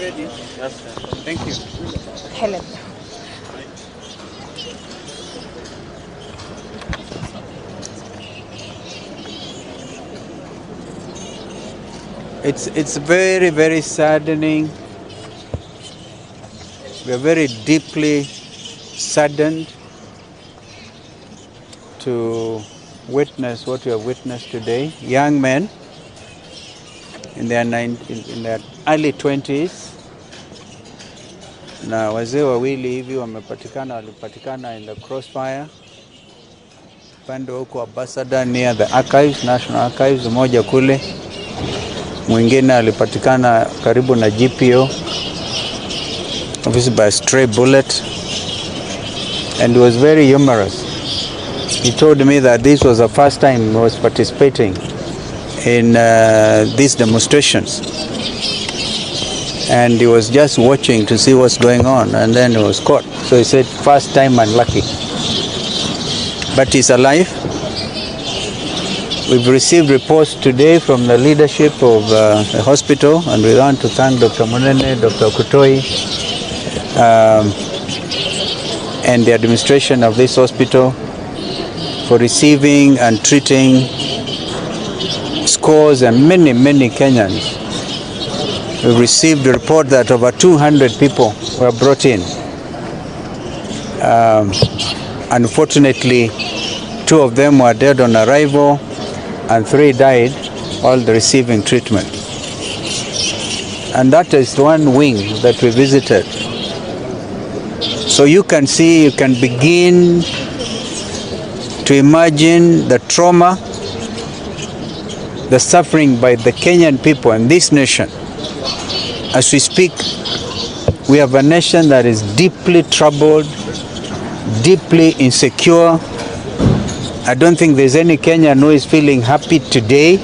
ready? Yes, sir. Thank you. Helen. It's very, very saddening. We are very deeply saddened to witness what we have witnessed today. Young men in their early 20s na wazee wawili hivi walipatikana in the crossfire pande huko Ambassador near the archives, National Archives, mmoja kule, mwingine alipatikana karibu na GPO, obviously by a stray bullet, and he was very humorous. He told me that this was the first time he was participating in these demonstrations, and he was just watching to see what's going on, and then he was caught. So he said, first time unlucky, but he's alive. We've received reports today from the leadership of the hospital, and we want to thank Dr. Munene, Dr. Kutoi, and the administration of this hospital for receiving and treating scores and many, many Kenyans. We received a report that over 200 people were brought in. Unfortunately, 2 of them were dead on arrival and 3 died while receiving treatment. And that is one wing that we visited. So you can see, you can begin to imagine the trauma, the suffering by the Kenyan people and this nation. As we speak, we have a nation that is deeply troubled, deeply insecure. I don't think there's any Kenyan who is feeling happy today.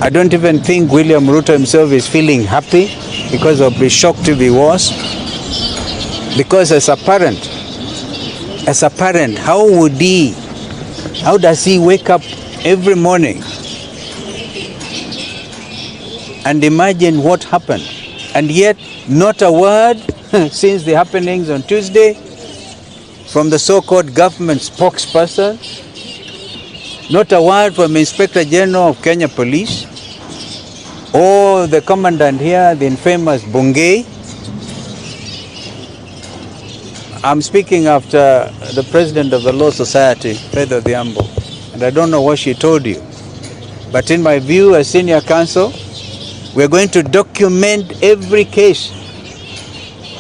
I don't even think William Ruto himself is feeling happy because of the shock to he was. Because as a parent, how does he wake up every morning and imagine what happened? And yet, not a word since the happenings on Tuesday from the so-called government spokesperson, not a word from Inspector General of Kenya Police, or the commandant here, the infamous Bungei. I'm speaking after the president of the Law Society, Pedro Diambo, and I don't know what she told you. But in my view, as senior counsel, we're going to document every case,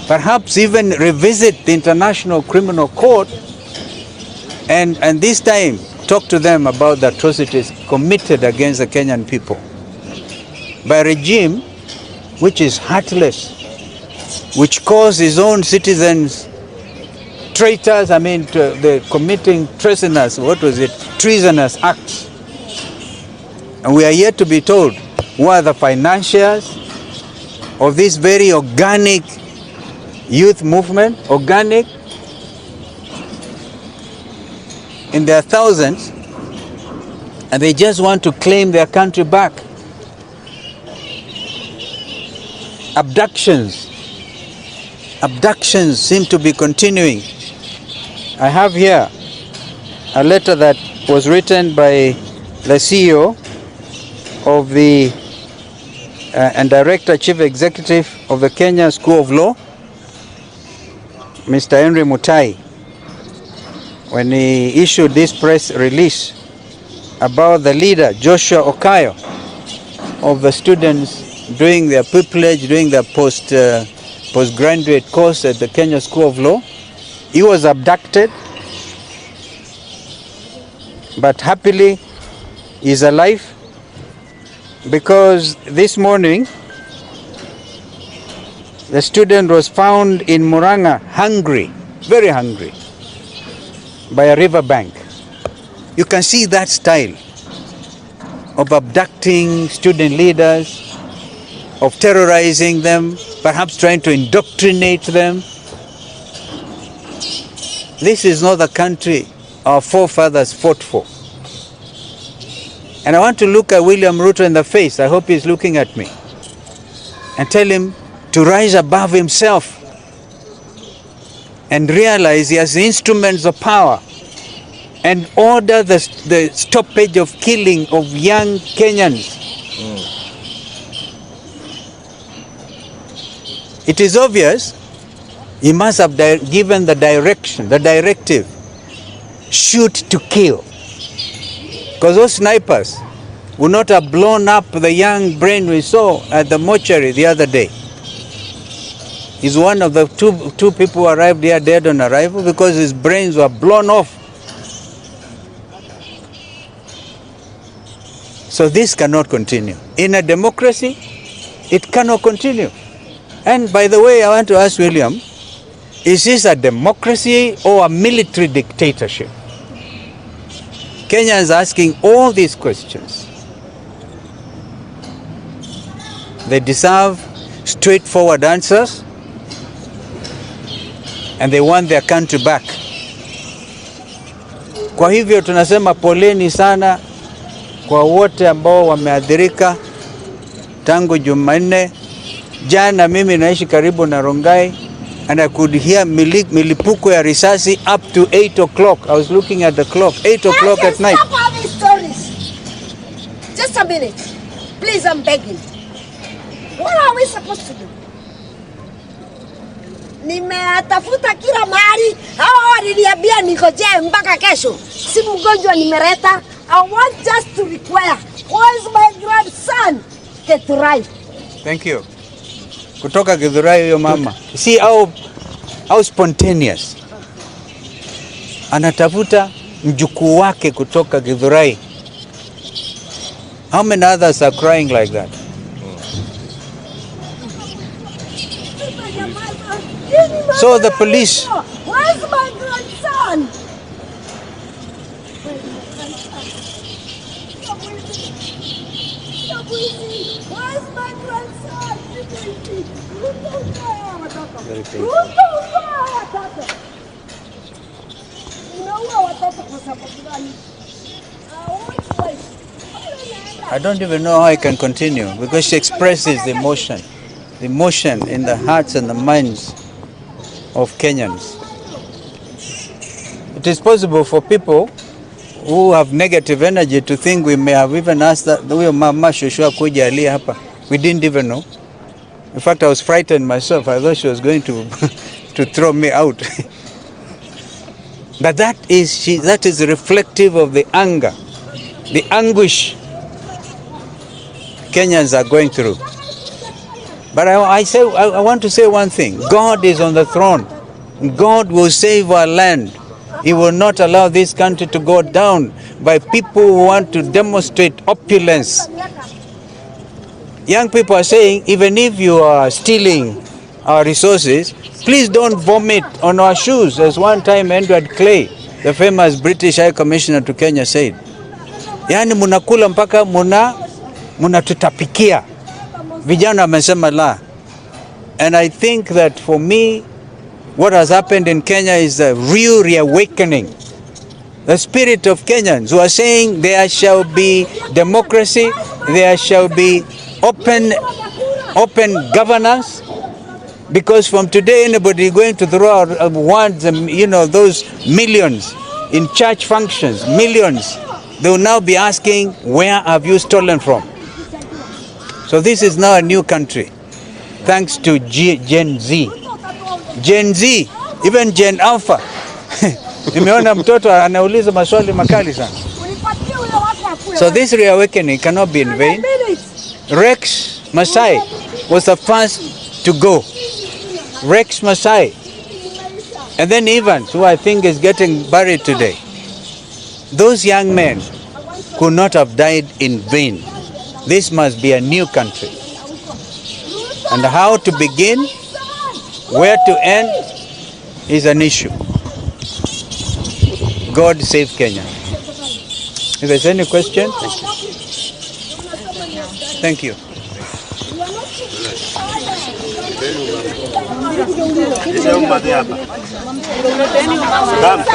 perhaps even revisit the International Criminal Court, and this time talk to them about the atrocities committed against the Kenyan people by a regime which is heartless, which calls his own citizens traitors, they're committing treasonous, treasonous acts. And we are yet to be told who are the financiers of this very organic youth movement, organic in their thousands, and they just want to claim their country back. Abductions seem to be continuing. I have here a letter that was written by the CEO of the and Director Chief Executive of the Kenya School of Law, Mr. Henry Mutai, when he issued this press release about the leader, Joshua Okayo, of the students doing their pupillage, doing their postgraduate course at the Kenya School of Law. He was abducted, but happily he's alive, because this morning the student was found in Murang'a hungry, very hungry, by a river bank. You can see that style of abducting student leaders, of terrorizing them, perhaps trying to indoctrinate them. This is not the country our forefathers fought for. And I want to look at William Ruto in the face. I hope he's looking at me. and tell him to rise above himself and realize he has the instruments of power and order the stoppage of killing of young Kenyans. It is obvious he must have given the directive, shoot to kill. Because those snipers would not have blown up the young brain we saw at the mortuary the other day. He's one of the two people who arrived here dead on arrival because his brains were blown off. So this cannot continue. In a democracy, it cannot continue. And by the way, I want to ask William, is this a democracy or a military dictatorship? Kenya is asking all these questions. They deserve straightforward answers, and they want their country back. Kwa hivyo tunasema poleni sana kwa wote ambao wameathirika tangu Jumanne. Jana mimi naishi karibu na Rongai, and I could hear milipuko ya risasi up to 8 o'clock. I was looking at the clock, 8 o'clock at night. Stop all these stories. Just a minute. Please, I'm begging. What are we supposed to do? Nimetafuta kila mahali. Hao waliniambia ningojee mpaka kesho. Si mgonjwa nimeleta. I want just to require. Where is my grandson? Get right. Thank you. Kutoka Githurai huyo mama. See how spontaneous. Anatafuta mjukuu wake kutoka Githurai. How many others are crying like that? So the police. Where's my grandson? Where's my grandson? Very painful. I don't even know how I can continue because she expresses the emotion in the hearts and the minds of Kenyans. It is possible for people who have negative energy to think we may have even asked that huyo mama Shoshua kuja alia hapa. We didn't even know. In fact, I was frightened myself. I thought she was going to throw me out. But that is reflective of the anger, the anguish Kenyans are going through. But I want to say one thing. God is on the throne. God will save our land. He will not allow this country to go down by people who want to demonstrate opulence. Young people are saying, even if you are stealing our resources, please don't vomit on our shoes, as one time Edward Clay, the famous British High Commissioner to Kenya, said. Yani munakula mpaka munatutapikia. Vijana wamesema la. And I think that for me, what has happened in Kenya is a real reawakening. The spirit of Kenyans who are saying there shall be democracy, there shall be open governance, because from today anybody going to throw out words, those millions in church functions, millions, they will now be asking, where have you stolen from? So this is now a new country, thanks to Gen Z. Gen Z, even Gen Alpha. Nimeona mtoto anauliza maswali makali sana. So this reawakening cannot be in vain. Rex Masai was the first to go. Rex Masai. And then Evans, who I think is getting buried today. Those young men could not have died in vain. This must be a new country. And how to begin, where to end, is an issue. God save Kenya. If there's any question, thank you. Vamos.